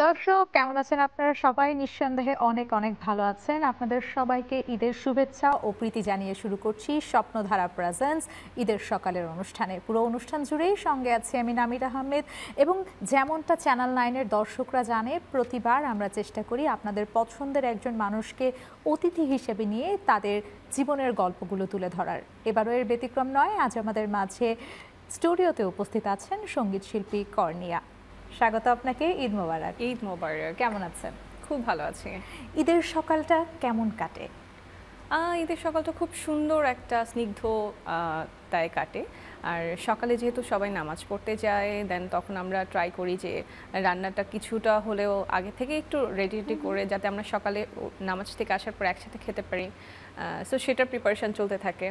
দর্শক কেমন আছেন আপনারা সবাই? নিঃসন্দেহে অনেক অনেক ভালো আছেন। আপনাদের সবাইকে ঈদের শুভেচ্ছা ও প্রীতি জানিয়ে শুরু করছি স্বপ্নধারা প্রেজেন্স ঈদের সকালের অনুষ্ঠানে। পুরো অনুষ্ঠান জুড়েই সঙ্গে আছি আমি নামির আহমেদ, এবং যেমনটা চ্যানেল 9-এর দর্শকরা জানে, প্রতিবার আমরা চেষ্টা করি আপনাদের পছন্দের একজন মানুষকে অতিথি হিসেবে নিয়ে তাদের জীবনের গল্পগুলো তুলে ধরার। এবারও এর ব্যতিক্রম নয়। আজ আমাদের মাঝে স্টুডিওতে উপস্থিত আছেন সঙ্গীত শিল্পী কর্নিয়া। স্বাগত আপনাকে। ঈদ মোবারক। ঈদ মোবারক। কেমন আছেন? খুব ভালো আছি। ঈদের সকালটা কেমন কাটে? ঈদের সকালটা খুব সুন্দর একটা স্নিগ্ধ তাই কাটে। আর সকালে যেহেতু সবাই নামাজ পড়তে যায়, দেন তখন আমরা ট্রাই করি যে রান্নাটা কিছুটা হলেও আগে থেকে একটু রেডি করে, যাতে আমরা সকালে নামাজ থেকে আসার পর একসাথে খেতে পারি। সো সেটার প্রিপারেশন চলতে থাকে।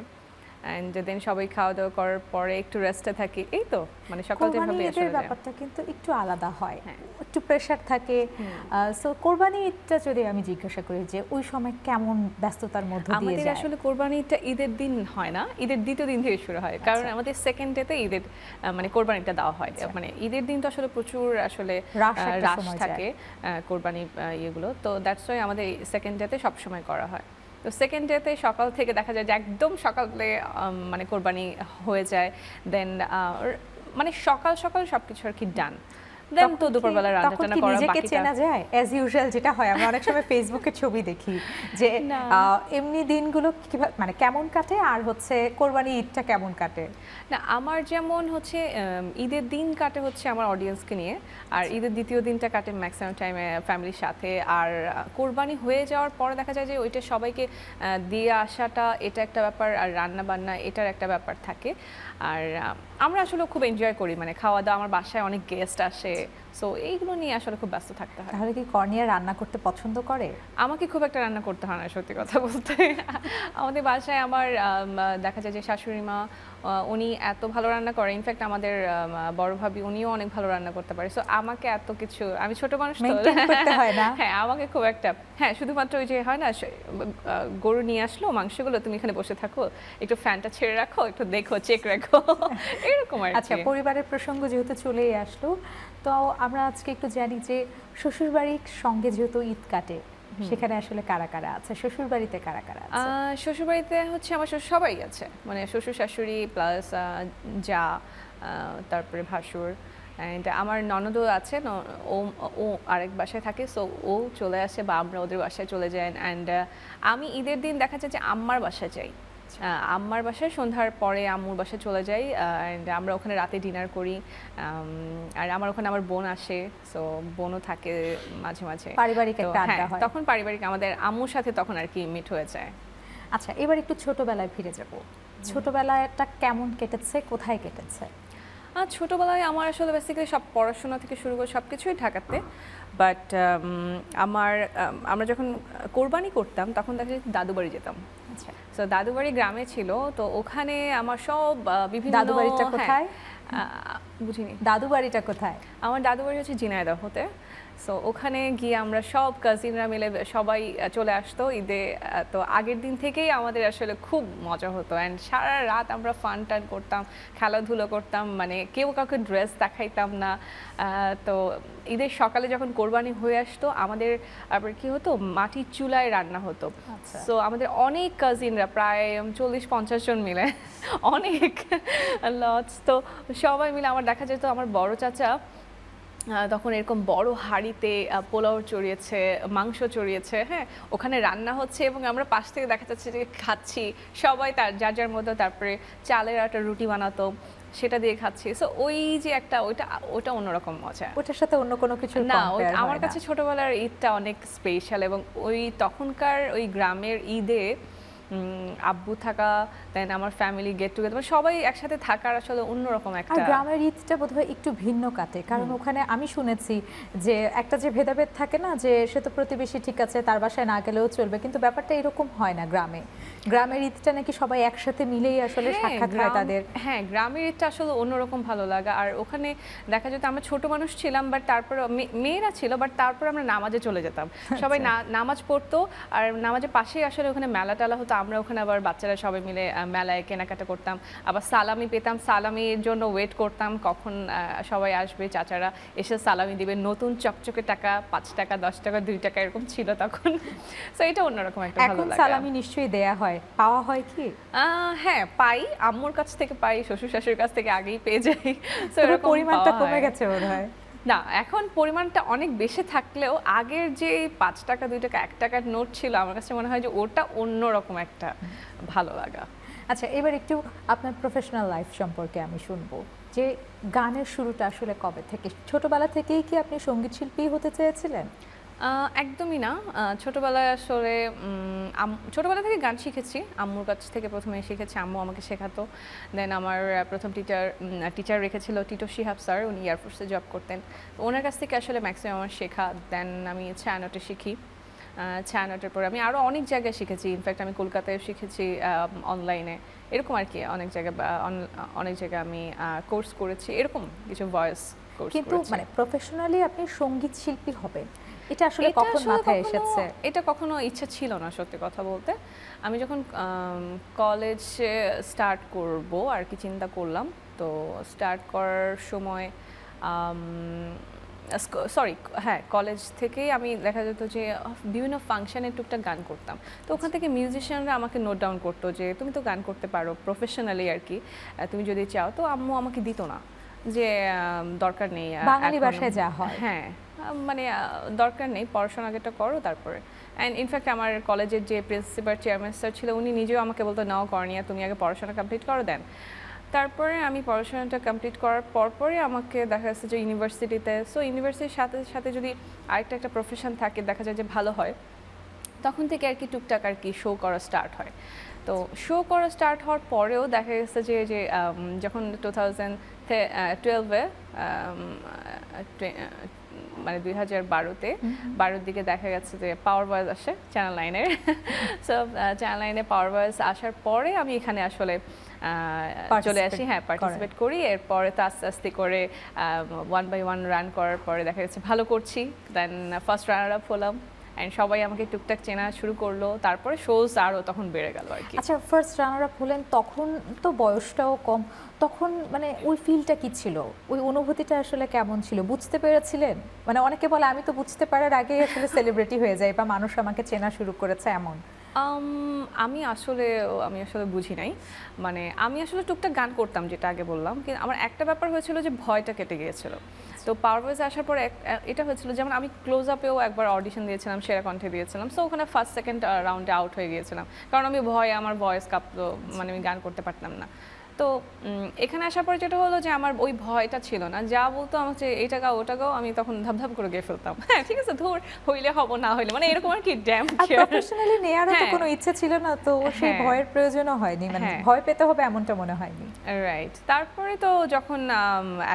এন্ড দেন সবাই খাওয়া দাওয়া করার পরে একটু রেস্টে থাকি। এই তো মানে সকাল যেভাবে আসলে ব্যাপারটা কিন্তু একটু আলাদা হয়, একটু প্রেশার থাকে। সো কোরবানি ঈদটা যদি আমি জিজ্ঞাসা করি যে ওই সময় কেমন ব্যস্ততার মধ্যে দিয়ে যায়? আমাদের আসলে কোরবানি ঈদটা ঈদের দিন হয় না, ঈদের দ্বিতীয় দিন থেকে শুরু হয়। কারণ আমাদের সেকেন্ড ডেতে ঈদের মানে কোরবানিটা দেওয়া হয়। মানে ঈদের দিন তো আসলে প্রচুর আসলে রাশ থাকে কোরবানি ইয়েগুলো, তো দ্যাটস ওয়াই আমাদের সেকেন্ড ডেতে সবসময় করা হয়। তো সেকেন্ড ডেতে সকাল থেকে দেখা যায় যে একদম সকালে মানে কোরবানি হয়ে যায়। দেন মানে সকাল সকাল সবকিছু আর কি ডান। দেন তো দুপুরবেলা রান্না টান্না করা, নিজেকে চেনা যায় অ্যাজ ইউজুয়াল যেটা হয়। আমরা অনেক সময় ফেসবুকে ছবি দেখি যে এমনি দিনগুলো কিভাবে মানে কেমন কাটে, আর হচ্ছে কোরবানি ঈদটা কেমন কাটে? না, আমার যেমন হচ্ছে ঈদের দিন কাটে হচ্ছে আমার অডিয়েন্সকে নিয়ে, আর ঈদের দ্বিতীয় দিনটা কাটে ম্যাক্সিমাম টাইমে ফ্যামিলির সাথে। আর কোরবানি হয়ে যাওয়ার পরে দেখা যায় যে ওইটা সবাইকে দিয়ে আসাটা, এটা একটা ব্যাপার, আর রান্না বান্না এটার একটা ব্যাপার থাকে। আর আমরা আসলে খুব এনজয় করি, মানে খাওয়া দাওয়া, আমার বাসায় অনেক গেস্ট আসে, সো এইগুলো নিয়ে আসলে খুব ব্যস্ত থাকতে হয়। তাহলে কি কর্নিয়া রান্না করতে পছন্দ করে? আমাকে খুব একটা রান্না করতে হয় না, সত্যি কথা বলতে। আমাদের বাসায় আমার দেখা যায় যে শাশুড়ি মা, উনি এত ভালো রান্না করে। ইনফ্যাক্ট আমাদের বড় ভাবি, উনিও অনেক ভালো রান্না করতে পারে। সো আমাকে এত কিছু, আমি ছোট মানুষ তো, করতে হয় না। হ্যাঁ, আমাকে খুব একটা, হ্যাঁ, শুধুমাত্র ওই যে হয় না, গরু নিয়ে আসলো, মাংসগুলো তুমি এখানে বসে থাকো, একটু ফ্যানটা ছেড়ে রাখো, একটু দেখো, চেক রাখো, এরকম আর কি। আচ্ছা, পরিবারের প্রসঙ্গ যেহেতু চলেই আসলো, তো আমরা আজকে একটু জানি যে শ্বশুরবাড়ির সঙ্গে যেহেতু ঈদ কাটে, সেখানে আসলে কারা কারা আছে? শ্বশুরবাড়িতে কারা কারা আছে? শ্বশুরবাড়িতে হচ্ছে আমার সবাই আছে, মানে শ্বশুর শাশুড়ি প্লাস যা, তারপরে ভাসুর, অ্যান্ড আমার ননদও আছে। ও আরেক বাসায় থাকে, সো ও চলে আসে বা আমরা ওদের বাসায় চলে যাই। অ্যান্ড আমি ঈদের দিন দেখা যায় যে আম্মার বাসায় যাই। আম্মার বাসায় সন্ধ্যার পরে আম্মুর বাসায় চলে যাই, অ্যান্ড আমরা ওখানে রাতে ডিনার করি। আর আমার ওখানে আমার বোন আসে, সো বোনও থাকে মাঝে মাঝে, পারিবারিক একটা আড্ডা হয়। তখন পারিবারিক আমাদের আম্মুর সাথে তখন আর কি মিট হয়ে যায়। আচ্ছা, এবার একটু ছোটবেলায় ফিরে যাব। ছোটবেলাটা কেমন কেটেছে, কোথায় কেটেছে? ছোটোবেলায় আমার আসলে বেসিক্যালি সব পড়াশোনা থেকে শুরু করে সব কিছুই ঢাকাতে। বাট আমরা যখন কোরবানি করতাম তখন দেখা যায় দাদু বাড়ি যেতাম। আচ্ছা, সো দাদু বাড়ি গ্রামে ছিল, তো ওখানে আমার সব বিভিন্ন। দাদু বাড়িটা কোথায়? বুঝিনি। দাদু বাড়িটা কোথায়? আমার দাদু বাড়ি হচ্ছে ঝিনাইদহতে। সো ওখানে গিয়ে আমরা সব কাজিনরা মিলে সবাই চলে আসতো ঈদে। তো আগের দিন থেকেই আমাদের আসলে খুব মজা হতো, অ্যান্ড সারা রাত আমরা ফান টান করতাম, খেলাধুলো করতাম, মানে কেউ কাউকে ড্রেস দেখাইতাম না। তো ঈদের সকালে যখন কোরবানি হয়ে আসতো, আমাদের আবার কি হতো, মাটির চুলায় রান্না হতো। সো আমাদের অনেক কাজিনরা, প্রায় 40-50 জন মিলে, অনেক লটস, তো সবাই মিলে আমার দেখা যেত আমার বড় চাচা তখন এরকম বড় হাঁড়িতে পোলাও চড়িয়েছে, মাংস চড়িয়েছে, হ্যাঁ, ওখানে রান্না হচ্ছে এবং আমরা পাশ থেকে দেখা যাচ্ছে যে খাচ্ছি সবাই, তার যার যার মধ্যে। তারপরে চালের একটা রুটি বানাতো, সেটা দিয়ে খাচ্ছি। সো ওই যে একটা ওটা অন্যরকম মজা, ওটার সাথে অন্য কোনো কিছু না। আমার কাছে ছোটবেলার ঈদটা অনেক স্পেশাল, এবং ওই তখনকার ওই গ্রামের ঈদে আব্বু থাকা, দেন আমার ফ্যামিলি গেট টুগেদার, সবাই একসাথে থাকার আসলে অন্যরকম একটা। গ্রামের ঈদটা বোধহয় একটু ভিন্ন কাটে, কারণ ওখানে আমি শুনেছি যে একটা যে ভেদাভেদ থাকে না, যে সে তো প্রতিবেশী, ঠিক আছে, তার বাসায় না গেলেও চলবে, কিন্তু ব্যাপারটা এরকম হয় না গ্রামে। গ্রামের ঈদটা নাকি সবাই একসাথে মিলেই আসলে সাক্ষাৎ হয় তাদের। হ্যাঁ, গ্রামের ঈদটা আসলে অন্যরকম ভালো লাগা। আর ওখানে দেখা যেত আমরা ছোট মানুষ ছিলাম, বাট তারপর মেয়েরা ছিল, বাট তারপর আমরা নামাজে চলে যেতাম। সবাই নামাজ পড়তো, আর নামাজের পাশেই আসলে ওখানে মেলা টেলা হতো, আমরা ওখানে আবার বাচ্চারা সবাই মিলে মেলায় কেনাকাটা করতাম, আবার সালামি পেতাম, সালামির জন্য ওয়েট করতাম কখন সবাই আসবে, চাচারা এসে সালামি দিবে, নতুন চকচকে টাকা, 5 টাকা 10 টাকা 2 টাকা এরকম ছিল তখন। সো এটা অন্যরকম একটা ভালো এখন লাগে। সালামি নিশ্চয়ই দেয়া হয়, পাওয়া হয় কি? হ্যাঁ পাই, আম্মুর কাছ থেকে পাই, শ্বশুর শাশুড়ির কাছ থেকে আগেই পেয়ে যাই। সো তবে এরকম পরিমাণটা পাওয়া কমে হয়। গেছে বোধহয়। না এখন পরিমাণটা অনেক বেশি থাকলেও আগের যে 5 টাকা 2 টাকা 1 টাকার নোট ছিল আমার কাছে মনে হয় যে ওটা অন্যরকম একটা ভালো লাগা। আচ্ছা, এবার একটু আপনার প্রফেশনাল লাইফ সম্পর্কে আমি শুনবো, যে গানের শুরুটা আসলে কবে থেকে? ছোটবেলা থেকেই কি আপনি সঙ্গীত শিল্পী হতে চেয়েছিলেন? একদমই না। ছোটবেলায় আসলে ছোটবেলা থেকে গান শিখেছি, আম্মুর কাছ থেকে প্রথমে শিখেছি, আম্মু আমাকে শেখাতো। দেন আমার প্রথম টিচার রেখেছিল টিটো শিহাব স্যার, উনি এয়ারফোর্সে জব করতেন, তো ওনার কাছ থেকে আসলে ম্যাক্সিমাম আমার শেখা। দেন আমি ছায়ানটে শিখি, ছায়ানটের পরে আমি আরও অনেক জায়গায় শিখেছি, ইনফ্যাক্ট আমি কলকাতায় শিখেছি অনলাইনে, এরকম আর কি অনেক জায়গায় আমি কোর্স করেছি, এরকম কিছু ভয়েস কোর্স। কিন্তু মানে প্রফেশনালি আপনি সঙ্গীত শিল্পী হবেন, এটা আসলে কখন মাথায় এসেছে? এটা কখনো ইচ্ছা ছিল না সত্যি কথা বলতে। আমি যখন কলেজে স্টার্ট করব আর কি চিন্তা করলাম, তো স্টার্ট করার সময় হ্যাঁ কলেজ থেকেই আমি দেখা যেত যে বিভিন্ন ফাংশনে টুকটাক গান করতাম, তো ওখান থেকে মিউজিশিয়ানরা আমাকে নোট ডাউন করতো যে তুমি তো গান করতে পারো প্রফেশনালি আর কি, তুমি যদি চাও। তো আম্মু আমাকে দিত না, যে দরকার নেই, বাঙালি ভাষায় যা হয়, হ্যাঁ মানে দরকার নেই, পড়াশোনা আগেটা করো তারপরে। অ্যান্ড ইনফ্যাক্ট আমার কলেজের যে প্রিন্সিপাল চেয়ারম্যান স্যার ছিল উনি নিজেও আমাকে বলতো নাও করনিয়া, তুমি আগে পড়াশোনা কমপ্লিট করো, দেন তারপরে আমি পড়াশোনাটা কমপ্লিট করার পরপরই আমাকে দেখা যাচ্ছে যে ইউনিভার্সিটিতে, সো ইউনিভার্সিটির সাথে সাথে যদি একটা প্রফেশন থাকে দেখা যায় যে ভালো হয়, তখন থেকে আর কি টুকটাক আর কি শো করা স্টার্ট হয়। তো শো করা স্টার্ট হওয়ার পরেও দেখা গেছে যে যখন 2012-এ মানে 2012-তে 12-র দিকে দেখা গেছে যে পাওয়ার ভয়েস আসে চ্যানেল 9-এর। সো চ্যানেল 9-এ পাওয়ার ভয়েস আসার পরে আমি এখানে আসলে চলে আসি, হ্যাঁ পার্টিসিপেট করি। এরপরে তো আস্তে আস্তে করে 1 by 1 রান করার পরে দেখা যাচ্ছে ভালো করছি, দেন ফার্স্ট রানার আপ হলাম, অ্যান্ড সবাই আমাকে টুকটাক চেনা শুরু করলো, তারপরে শোজ আরও তখন বেড়ে গেল আর কি। আচ্ছা, ফার্স্ট রানার আপ হলেন, তখন তো বয়সটাও কম, তখন মানে ওই ফিলটা কি ছিল, ওই অনুভূতিটা আসলে কেমন ছিল, বুঝতে পেরেছিলেন? মানে অনেকে বলে আমি তো বুঝতে পারার আগেই আসলে সেলিব্রিটি হয়ে যাই বা মানুষ আমাকে চেনা শুরু করেছে, এমন। আমি আসলে বুঝি নাই, মানে আমি আসলে টুকটাক গান করতাম যেটা আগে বললাম, কিন্তু আমার একটা ব্যাপার হয়েছিল যে ভয়টা কেটে গিয়েছিল। তো পাওয়ার ভয়েসে আসার পরে এটা হয়েছিল, যেমন আমি ক্লোজ আপেও একবার অডিশন দিয়েছিলাম, সেরা কণ্ঠে দিয়েছিলাম, সো ওখানে ফার্স্ট সেকেন্ড রাউন্ডে আউট হয়ে গিয়েছিলাম, কারণ আমি ভয়ে আমার ভয়েস কাঁপতো, মানে আমি গান করতে পারতাম না। তো এখানে আসার পরে যেটা হলো যে আমার ওই ভয়টা ছিল না, যা বলতো আমাকে এইটা গাও ওটা গাও, আমি তখন ধাপ করে গেয়ে ফেলতাম, হ্যাঁ ঠিক আছে ধর হইলে হবো না হইলে, মানে এরকম আর কি ড্যাম প্রফেশনালি নেয়ারও তো কোনো ইচ্ছে ছিল না, তো সেই ভয়ের প্রয়োজনও হয়নি, মানে ভয় পেতে হবে এমনটা মনে হয়নি। রাইট। তারপরে তো যখন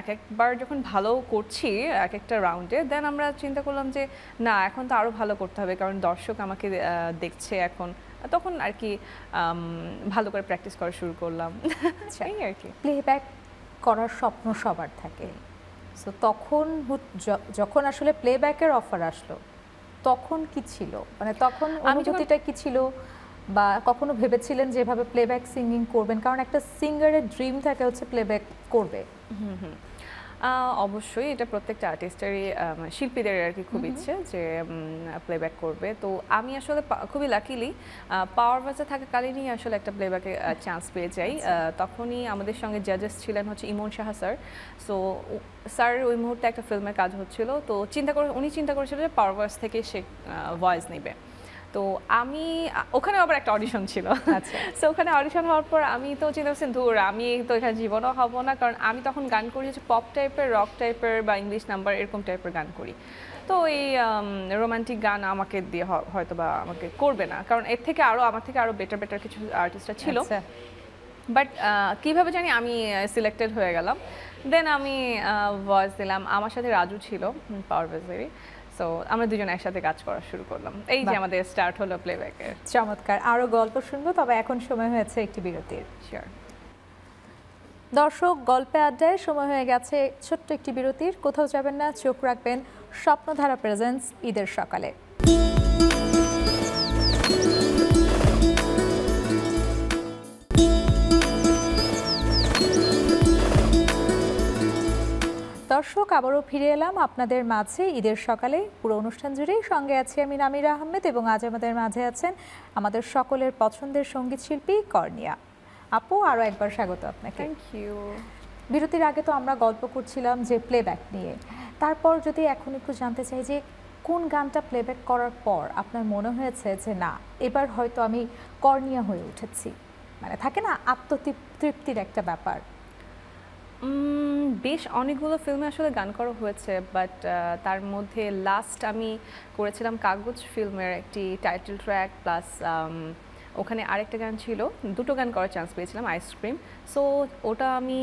একবার যখন ভালো করছি একটা রাউন্ডে, দেন আমরা চিন্তা করলাম যে না এখন তো আরো ভালো করতে হবে, কারণ দর্শক আমাকে দেখছে এখন, তখন আর কি ভালো করে প্র্যাকটিস করা শুরু করলাম। এই আর কি। প্লেব্যাক করার স্বপ্ন সবার থাকে, সো তখন যখন আসলে প্লেব্যাকের অফার আসলো তখন কি ছিল, মানে তখন অনুভূতিটা কি ছিল, বা কখনো ভেবেছিলেন যে এভাবে প্লেব্যাক সিঙ্গিং করবেন? কারণ একটা সিঙ্গারের ড্রিম থাকে হচ্ছে প্লেব্যাক করবে। অবশ্যই এটা প্রত্যেকটা আর্টিস্টেরই, শিল্পীদের আর কি খুব ইচ্ছে যে প্লেব্যাক করবে। তো আমি আসলে খুবই লাকিলি পাওয়ার ভয়েসে থাকাকালীনই আসলে একটা প্লেব্যাকে চান্স পেয়ে যাই। তখনই আমাদের সঙ্গে জাজেস ছিলেন হচ্ছে ইমন সাহা স্যার। সো স্যার ওই মুহূর্তে একটা ফিল্মের কাজ হচ্ছিল, তো উনি চিন্তা করেছিল যে পাওয়ার ভয়েস থেকে সে ভয়েস নেবে। তো আমি ওখানে আবার একটা অডিশন ছিল, আচ্ছা সো ওখানে অডিশন হওয়ার পর আমি তো চিন্তা করছি ধুর আমি তো এখানে জীবনও হব না, কারণ আমি তখন গান করি হচ্ছে পপ টাইপের, রক টাইপের বা ইংলিশ নাম্বার এরকম টাইপের গান করি। তো এই রোমান্টিক গান আমাকে দিয়ে হয়তো বা আমাকে করবে না, কারণ এর থেকে আমার থেকে আরও বেটার কিছু আর্টিস্টরা ছিল, বাট কীভাবে জানি আমি সিলেক্টেড হয়ে গেলাম। দেন আমি ভয়েস দিলাম, আমার সাথে রাজু ছিল পাওয়ার ভয়েসেরই, সো আমরা দুজন একসাথে কাজ করা শুরু করলাম, এই যে আমাদের স্টার্ট হলো প্লেব্যাকের। চমৎকার, আরও গল্প শুনবো, তবে এখন সময় হয়েছে একটি বিরতির। শিওর। দর্শক, গল্পে আড্ডায় সময় হয়ে গেছে ছোট্ট একটি বিরতির, কোথাও যাবেন না, চোখ রাখবেন স্বপ্নধারা প্রেজেন্টস ঈদের সকালে। দর্শক আবারও ফিরে এলাম আপনাদের মাঝে ঈদের সকালে। পুরো অনুষ্ঠান জুড়েই সঙ্গে আছি আমি নামিরা আহমেদ এবং আজ আমাদের মাঝে আছেন আমাদের সকলের পছন্দের সঙ্গীত শিল্পী কর্নিয়া আপু। আরও একবার স্বাগত আপনাকে। Thank you. বিরতির আগে তো আমরা গল্প করছিলাম যে প্লেব্যাক নিয়ে, তারপর যদি এখন একটু জানতে চাই যে কোন গানটা প্লেব্যাক করার পর আপনার মনে হয়েছে যে না এবার হয়তো আমি কর্নিয়া হয়ে উঠেছি, মানে থাকে না আত্মতৃপ্তির একটা ব্যাপার। বেশ অনেকগুলো ফিল্মে আসলে গান করা হয়েছে, বাট তার মধ্যে লাস্ট আমি করেছিলাম কাগজ ফিল্মের একটি টাইটেল ট্র্যাক প্লাস ওখানে আরেকটা গান ছিল, দুটো গান করার চান্স পেয়েছিলাম, আইসক্রিম। সো ওটা আমি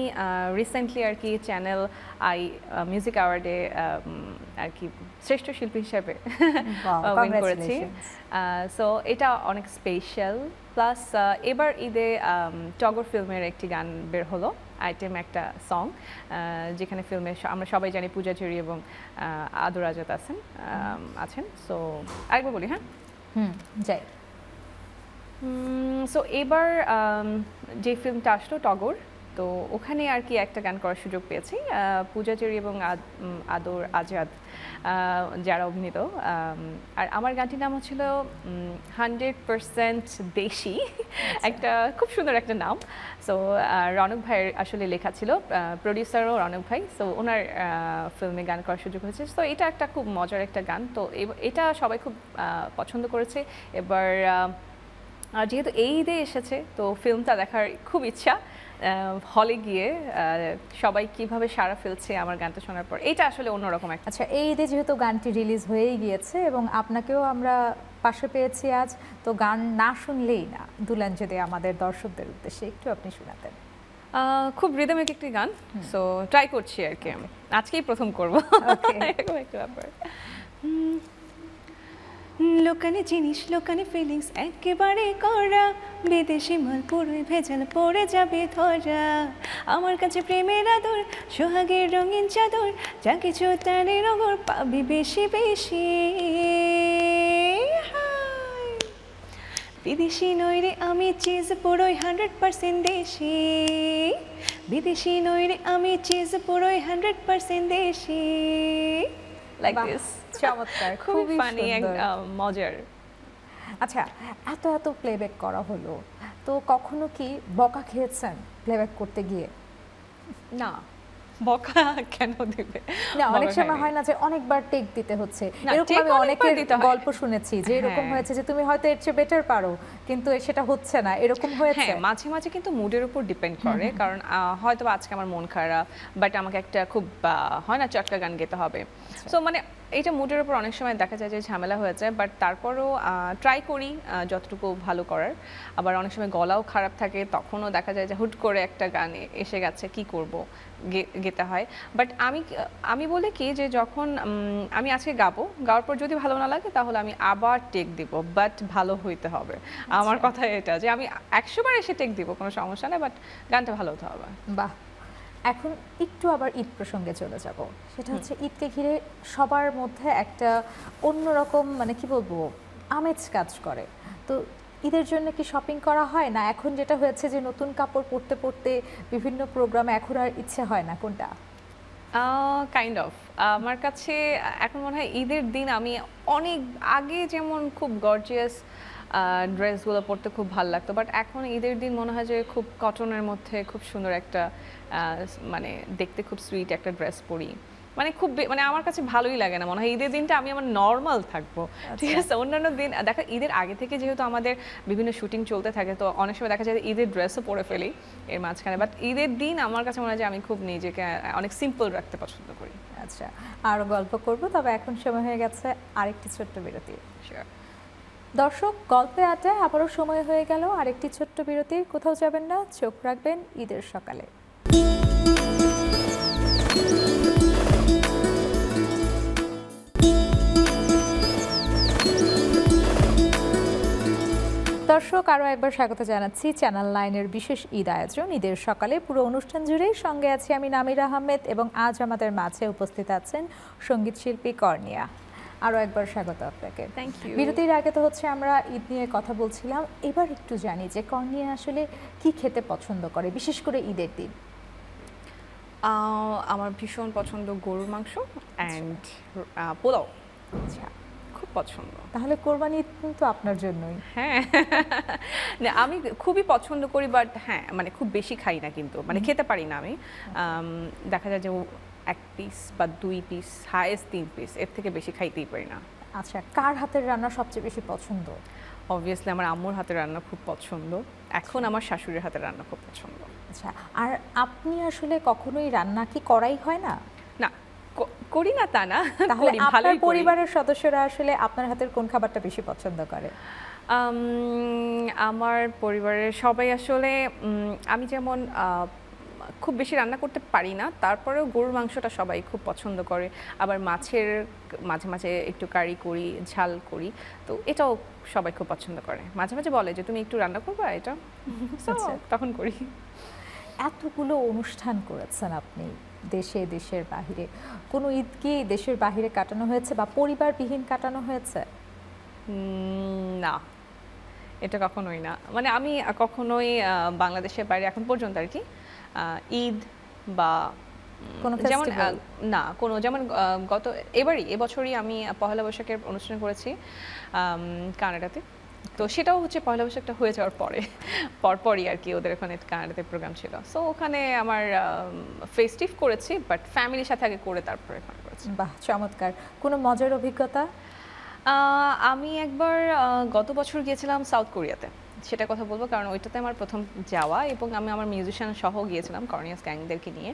রিসেন্টলি আর কি চ্যানেল আই মিউজিক অ্যাওয়ার্ডে আর কি শ্রেষ্ঠ শিল্পী হিসেবে উইন করেছি। সো এটা অনেক স্পেশাল। প্লাস এবার ঈদে টগর ফিল্মের একটি গান বের হলো, আইটেম একটা সং, যেখানে ফিল্মে আমরা সবাই জানি পূজা চেরি এবং আদর আজাদ আছেন। সো আরেকবার বলি, হ্যাঁ যাই। সো এবার যে ফিল্মটা আসলো টগর, তো ওখানে আর কি একটা গান করার সুযোগ পেয়েছি পূজা চেরি এবং আদর আজাদ যারা অভিনীত। আর আমার গানটির নাম হচ্ছিল 100% দেশি, একটা খুব সুন্দর একটা নাম। সো রনক ভাইয়ের আসলে লেখা ছিল, প্রডিউসারও রনক ভাই। সো ওনার ফিল্মে গান করার সুযোগ হয়েছে। তো এটা একটা খুব মজার একটা গান, তো এটা সবাই খুব পছন্দ করেছে। এবার যেহেতু এই ঈদে এসেছে তো ফিল্মটা দেখার খুব ইচ্ছা, হলে গিয়ে সবাই কিভাবে সাড়া ফেলছে আমার গানটা শোনার পর, এটা আসলে অন্যরকম একটা। আচ্ছা, এই ঈদে যেহেতু গানটি রিলিজ হয়েই গিয়েছে এবং আপনাকেও আমরা পাশে পেয়েছি আজ, তো গান না শুনলেই না, দুলান যদি আমাদের দর্শকদের উদ্দেশ্যে একটু আপনি শোনাতেন। খুব রিদমিক একটি গান, সো ট্রাই করছি আর কি, আজকেই প্রথম করবো এরকম একটা ব্যাপার। লোকানে জিনিস লোকানে ফিলিংস একেবারে করা, বিদেশি মাল পুরোই ভেজাল পড়ে যাবে ধরা। আমার কাছে প্রেমের আদর সোহাগের রঙিন চাদর, যা কিছু তারে রঙর পাবি বেশি বেশি। বিদেশি নই রে আমি চিজ পুরোই 100% দেশি, বিদেশি নই রে আমি চিজ পুরোই 100% দেশি। Like this. চমৎকার, খুবই ফানি, মজার। আচ্ছা, এত এত প্লেব্যাক করা হলো, তো কখনো কি বকা খেয়েছেন প্লেব্যাক করতে গিয়ে? না, বকা কেন দিবে? না, অনেক সময় হয় না যে অনেকবার টেক দিতে হচ্ছে, এরকম আমি অনেকের গল্প শুনেছি যে এরকম হয়েছে যে তুমি হয়তো এর চেয়ে বেটার পারো কিন্তু সেটা হচ্ছে না, এরকম হয়েছে। হ্যাঁ, মাঝে মাঝে কিন্তু মুডের উপর ডিপেন্ড করে, কারণ হয়তো আজকে আমার মন খারাপ, বাট আমাকে একটা খুব হয় না চটকা গান গেতে হবে। সো মানে এইটা মুডের উপর অনেক সময় দেখা যায় যে ঝামেলা হয়ে যায়, বাট তারপরও ট্রাই করি যতটুকু ভালো করার। আবার অনেক সময় গলাও খারাপ থাকে, তখনও দেখা যায় যে হুট করে একটা গান এসে গেছে, কি করব, গেতে হয়। বাট আমি বলি কি যে যখন আমি আজকে গাওয়ার পর যদি ভালো না লাগে তাহলে আমি আবার টেক দিব, বাট ভালো হইতে হবে। আমার কথা এটা যে আমি 100 বার এসে টেক দিব, কোনো সমস্যা নেই, বাট গানটা ভালো হতে হবে। বাহ। এখন একটু আবার ঈদ প্রসঙ্গে চলে যাব, সেটা হচ্ছে ঈদকে ঘিরে সবার মধ্যে একটা অন্যরকম মানে কি বলবো আমেজ কাজ করে। তো ঈদের জন্য কি শপিং করা হয় না? এখন যেটা হয়েছে যে নতুন কাপড় পরতে পরতে বিভিন্ন প্রোগ্রামে এখন আর ইচ্ছে হয় না, কোনটা? Kind of. আমার কাছে এখন মনে হয় ঈদের দিন আমি অনেক আগে যেমন খুব গর্জিয়াস ড্রেসগুলো পরতে খুব ভালো লাগতো, বাট এখন ঈদের দিন মনে হয় যে খুব কটনের মধ্যে খুব সুন্দর একটা মানে দেখতে খুব সুইট একটা ড্রেস পরি, মানে খুব মানে আমার কাছে ভালোই লাগে না। মনে হয় ঈদের দিনটা আমি আমার নর্মাল থাকবো, ঠিক আছে। অন্যান্য দিন দেখা ঈদের আগে থেকে যেহেতু আমাদের বিভিন্ন শুটিং চলতে থাকে, তো অনেক সময় দেখা যায় ঈদের ড্রেসও পরে ফেলি এর মাঝখানে, বাট ঈদের দিন আমার কাছে মনে হয় যে আমি খুব নিজেকে অনেক সিম্পল রাখতে পছন্দ করি। আচ্ছা, আরও গল্প করব, তবে এখন সময় হয়ে গেছে আরেকটি ছোট্ট বিরতি। দর্শক, গল্পে আড্ডায় আবারও সময় হয়ে গেল আরেকটি ছোট্ট বিরতির। কোথাও যাবেন না, চোখ রাখবেন ঈদের সকালে। দর্শক, আরও একবার স্বাগত জানাচ্ছি চ্যানেল 9-এর বিশেষ ঈদ আয়োজন ঈদের সকালে। পুরো অনুষ্ঠান জুড়েই সঙ্গে আছি আমি নামিরা আহমেদ এবং আজ আমাদের মাঝে উপস্থিত আছেন সঙ্গীত শিল্পী কর্নিয়া। আরও একবার স্বাগত আপনাকে। Thank you. বিরতির আগে তো হচ্ছে আমরা ঈদ নিয়ে কথা বলছিলাম, এবার একটু জানি যে কর্নিয়া আসলে কি খেতে পছন্দ করে বিশেষ করে ঈদের দিন? আমার ভীষণ পছন্দ গরুর মাংস অ্যান্ড পোলাও, আচ্ছা, খুব পছন্দ। তাহলে কোরবানি ঈদ কিন্তু আপনার জন্যই। হ্যাঁ, না আমি খুবই পছন্দ করি, বাট হ্যাঁ মানে খুব বেশি খাই না, কিন্তু মানে খেতে পারি না আমি। দেখা যায় যে 1 পিস বা 2 পিস, হাইয়েস্ট 3 পিস, এর থেকে বেশি খাইতেই পারি না। আচ্ছা, কার হাতের রান্না সবচেয়ে বেশি পছন্দ? অবভিয়াসলি আমার আম্মুর হাতের রান্না খুব পছন্দ, এখন আমার শাশুড়ির হাতের রান্না খুব পছন্দ। আচ্ছা, আর আপনি আসলে কখনোই রান্না কি করাই হয় না? না, করি না তা না, তাহলে করি, আপনার ভালোই করি। পরিবারের সদস্যরা আসলে আপনার হাতের কোন খাবারটা বেশি পছন্দ করে? আমার পরিবারের সবাই আসলে আমি যেমন খুব বেশি রান্না করতে পারি না, তারপরেও গরুর মাংসটা সবাই খুব পছন্দ করে। আবার মাছের মাঝে মাঝে একটু কারি করি, ঝাল করি, তো এটাও সবাই খুব পছন্দ করে। মাঝে মাঝে বলে যে তুমি একটু রান্না করবা এটা, So, আচ্ছা। তখন করি। এতগুলো অনুষ্ঠান করেছেন আপনি দেশে দেশের বাহিরে, কোনো ঈদ কি দেশের বাহিরে কাটানো হয়েছে বা পরিবারবিহীন কাটানো হয়েছে? না, এটা কখনোই না। মানে আমি কখনোই বাংলাদেশের বাইরে এখন পর্যন্ত আর কি ঈদ বা কোনো যেমন ফেস্টিভ্যাল? না কোনো, যেমন এবছরই আমি পহেলা বৈশাখের অনুষ্ঠান করেছি কানাডাতে। তো সেটাও হচ্ছে পহেলা বৈশাখটা হয়ে যাওয়ার পরপরই আর কি ওদের ওখানে কানাডাতে প্রোগ্রাম ছিল। সো ওখানে আমার ফেস্টিভ করেছি, বাট ফ্যামিলির সাথে আগে করে তারপরে এখানে করেছি। বাহ, চমৎকার! কোনো মজার অভিজ্ঞতা? আমি একবার গত বছর গিয়েছিলাম সাউথ কোরিয়াতে, সেটা কথা বলবো কারণ ওইটাতে আমার প্রথম যাওয়া, এবং আমি আমার মিউজিশিয়ান সহ গিয়েছিলাম কর্নিয়াস গ্যাংদেরকে নিয়ে।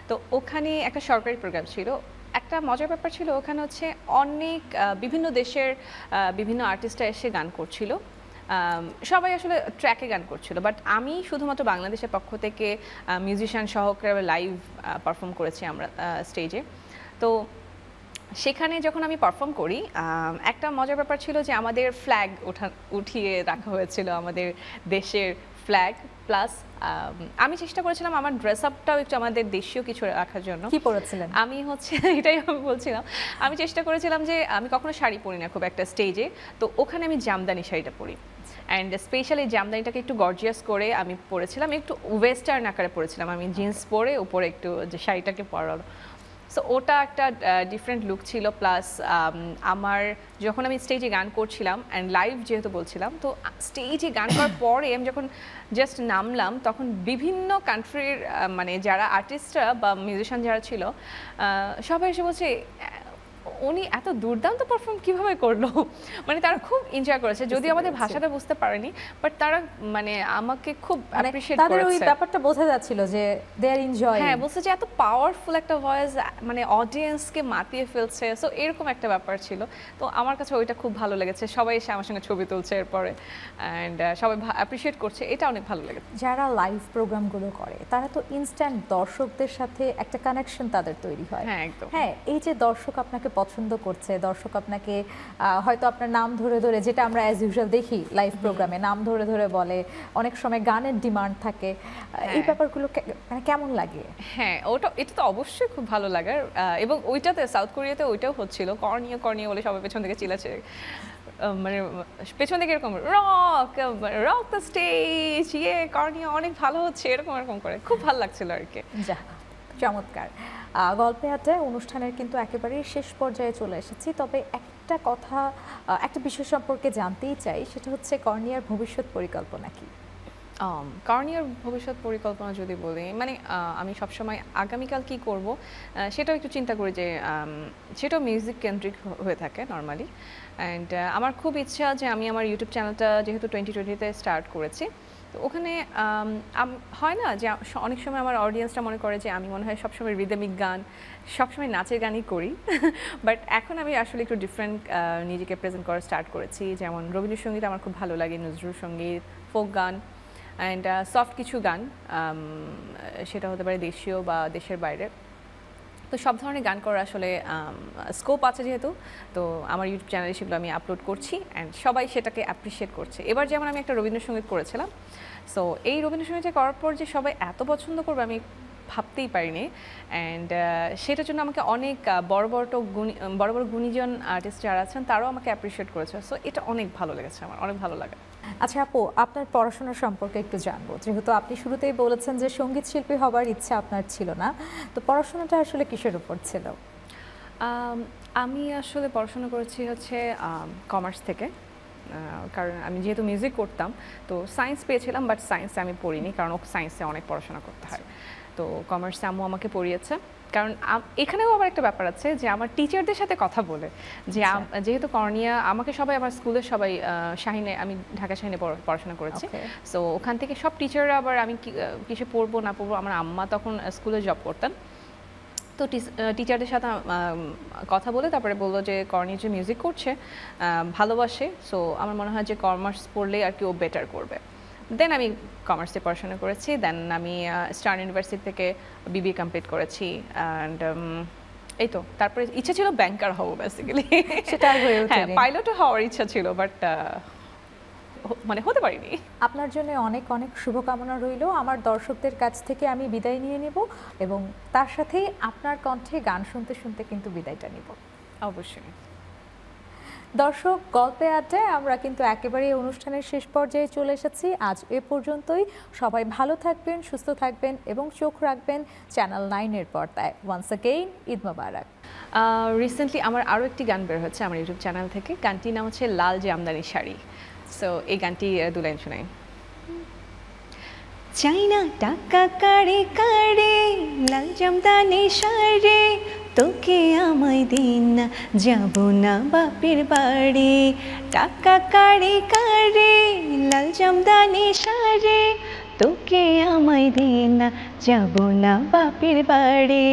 তো ওখানে একটা সরকারি প্রোগ্রাম ছিল। একটা মজার ব্যাপার ছিল, ওখানে হচ্ছে অনেক বিভিন্ন দেশের বিভিন্ন আর্টিস্টরা এসে গান করছিল। সবাই আসলে ট্র্যাকে গান করছিল, বাট আমি শুধুমাত্র বাংলাদেশের পক্ষ থেকে মিউজিশিয়ান সহকারে লাইভ পারফর্ম করেছি আমরা স্টেজে। তো সেখানে যখন আমি পারফর্ম করি, একটা মজার ব্যাপার ছিল যে আমাদের ফ্ল্যাগ উঠিয়ে রাখা হয়েছিল, আমাদের দেশের ফ্ল্যাগ, প্লাস আমি চেষ্টা করেছিলাম আমার ড্রেস আপটাও একটু আমাদের দেশীয় কিছু রাখার জন্য। কি পড়েছিলেন? আমি হচ্ছে এটাই আমি বলছিলাম, আমি চেষ্টা করেছিলাম যে আমি কখনো শাড়ি পরি না খুব একটা স্টেজে, তো ওখানে আমি জামদানি শাড়িটা পরি, অ্যান্ড স্পেশালি জামদানিটাকে একটু গর্জিয়াস করে আমি পরেছিলাম, একটু ওয়েস্টার্ন আকারে পরেছিলাম, আমি জিন্স পরে উপরে একটু যে শাড়িটাকে পরালো। সো ওটা একটা ডিফারেন্ট লুক ছিল, প্লাস আমার যখন আমি স্টেজে গান করছিলাম অ্যান্ড লাইভ যেহেতু বলছিলাম, তো স্টেজে গান করার পরে আমি যখন জাস্ট নামলাম, তখন বিভিন্ন কান্ট্রির মানে যারা আর্টিস্টরা বা মিউজিশিয়ান যারা ছিল সবাই এসে বলছে উনি এত দুর্দান্ত পারফর্ম কিভাবে করলো, মানে তারা খুব এনজয় করেছে, যদিও আমাদের ভাষাটা বুঝতে পারেনি, বাট তারা মানে আমাকে খুব অ্যাপ্রিশিয়েট তাদের ওই করেছে। ব্যাপারটা বোঝা যাচ্ছিল যে দে আর এনজয়িং। হ্যাঁ, বলছে যে এত পাওয়ারফুল একটা ভয়েস, মানে অডিয়েন্সকে মাতিয়ে ফেলছে, সো এরকম একটা ব্যাপার ছিল। তো আমার কাছে ওইটা খুব ভালো লেগেছে, সবাই এসে আমার সঙ্গে ছবি তুলছে এরপরে, অ্যান্ড সবাই অ্যাপ্রিশিয়েট করছে, এটা অনেক ভালো লেগেছে। যারা লাইভ প্রোগ্রামগুলো করে তারা তো ইনস্ট্যান্ট দর্শকদের সাথে একটা কানেকশন তাদের তৈরি হয়। হ্যাঁ, একদম। হ্যাঁ, এই যে দর্শক আপনাকে পছন্দ করছে, দর্শক আপনাকে হয়তো আপনার নাম ধরে ধরে, যেটা আমরা অ্যাজ ইউজুয়াল দেখি লাইভ প্রোগ্রামে, নাম ধরে ধরে বলে, অনেক সময় গানের ডিমান্ড থাকে, এই ব্যাপারগুলো মানে কেমন লাগে? হ্যাঁ, এটা তো অবশ্যই খুব ভালো লাগার, এবং ওইটাতে সাউথ কোরিয়াতে ওইটাও হচ্ছিল, কর্নিয়া কর্নিয়া বলে সবাই পেছন থেকে চিল্লাচ্ছে, মানে পেছন থেকে এরকম রক দ্য স্টেজ, কর্নিয়া অনেক ভালো হচ্ছে, এরকম এরকম করে খুব ভালো লাগছিল আর কি। যাহ, চমৎকার! গল্পে আড্ডায় অনুষ্ঠানের কিন্তু একেবারেই শেষ পর্যায়ে চলে এসেছি, তবে একটা কথা, একটা বিষয় সম্পর্কে জানতেই চাই, সেটা হচ্ছে কর্নিয়ার ভবিষ্যৎ পরিকল্পনা কি? কর্নিয়ার ভবিষ্যৎ পরিকল্পনা যদি বলি, মানে আমি সবসময় আগামীকাল কি করব সেটাও একটু চিন্তা করি, যে সেটাও মিউজিক কেন্দ্রিক হয়ে থাকে নর্মালি, অ্যান্ড আমার খুব ইচ্ছা যে আমি আমার ইউটিউব চ্যানেলটা যেহেতু 2020-তে স্টার্ট করেছি, তো ওখানে হয় না যে অনেক সময় আমার অডিয়েন্সটা মনে করে যে আমি মনে হয় সবসময় রিদমিক গান, সবসময় নাচের গানই করি, বাট এখন আমি আসলে একটু ডিফারেন্ট নিজেকে প্রেজেন্ট করা স্টার্ট করেছি, যেমন রবীন্দ্রসঙ্গীত আমার খুব ভালো লাগে, নজরুল সঙ্গীত, ফোক গান, অ্যান্ড সফট কিছু গান, সেটা হতে পারে দেশীয় বা দেশের বাইরে। তো সব ধরনের গান করার আসলে স্কোপ আছে যেহেতু, তো আমার ইউটিউব চ্যানেলে সেগুলো আমি আপলোড করছি, অ্যান্ড সবাই সেটাকে অ্যাপ্রিশিয়েট করছে। এবার যেমন আমি একটা রবীন্দ্রসঙ্গীত করেছিলাম, সো এই রবীন্দ্রসঙ্গীতটা করার পর যে সবাই এত পছন্দ করবে আমি ভাবতেই পারিনি অ্যান্ড সেটার জন্য আমাকে অনেক বড় বড় গুণীজন আর্টিস্ট যারা আছেন তারাও আমাকে অ্যাপ্রিসিয়েট করেছে। সো এটা অনেক ভালো লেগেছে, আমার অনেক ভালো লাগে। আচ্ছা আপু, আপনার পড়াশোনা সম্পর্কে একটু জানবো, যেহেতু আপনি শুরুতেই বলেছেন যে সঙ্গীত শিল্পী হবার ইচ্ছা আপনার ছিল না, তো পড়াশোনাটা আসলে কিসের উপর ছিল? আমি আসলে পড়াশোনা করেছি হচ্ছে কমার্স থেকে, কারণ আমি যেহেতু মিউজিক করতাম তো সায়েন্স পেয়েছিলাম, বাট সায়েন্সে আমি পড়িনি কারণ সায়েন্সে অনেক পড়াশোনা করতে হয়। তো কমার্সে আম্মু আমাকে পড়িয়েছে, কারণ এখানেও আবার একটা ব্যাপার আছে যে আমার টিচারদের সাথে কথা বলে যে যেহেতু কর্নিয়া আমাকে সবাই আমার স্কুলের সবাই শাহিনে, আমি ঢাকা শাহিনে পড়াশোনা করেছি। সো ওখান থেকে সব টিচাররা আবার আমি কিসে পড়বো না পড়বো, আমার আম্মা তখন স্কুলে জব করতেন, তো টিচারদের সাথে কথা বলে তারপরে বললো যে কর্নি যে মিউজিক করছে ভালোবাসে, সো আমার মনে হয় যে কমার্স পড়লে আর কি ও বেটার করবে। দেন আমি কমার্সে পড়াশোনা করেছি, দেন আমি স্টার ইউনিভার্সিটি থেকে বিবিএ কমপ্লিট করেছি অ্যান্ড এই তো তারপরে ইচ্ছা ছিল ব্যাংকার হবো বেসিক্যালি, সেটা হয়ে ওঠেনি। হ্যাঁ পাইলটও হওয়ার ইচ্ছা ছিল, বাট মানে হতে পারিনি। আপনার জন্য অনেক অনেক শুভকামনা রইল। আমার দর্শকদের কাছ থেকে আমি বিদায় নিয়ে নেব এবং তার সাথেই আপনার কণ্ঠে গান শুনতে শুনতে কিন্তু বিদায়টা নেব। অবশ্যই। দর্শক, গল্পে আড্ডায় আমরা কিন্তু একেবারে অনুষ্ঠানের শেষ পর্যায়ে চলে এসেছি। আজ এ পর্যন্তই। সবাই ভালো থাকবেন, সুস্থ থাকবেন এবং চোখ রাখবেন চ্যানেল 9-এর পর্দায়। ওয়ান্স অ্যাগেইন ঈদ মোবারক। রিসেন্টলি আমার আরও একটি গান বের হচ্ছে আমার ইউটিউব চ্যানেল থেকে, গানটির নাম হচ্ছে লাল জামদানি শাড়ি। সো এই গানটি দু লাইন শোনাই। চাই না টাকা কাড়ে কাড়ে লাল জামদানি শাড়ি, তোকে আমায় দিন না যাব না বাপের বাড়ি। টাকা কাড়ে কাড়ে লাল জামদানি শাড়ি, তোকে আমায় দিন না যাব না বাপের বাড়ি।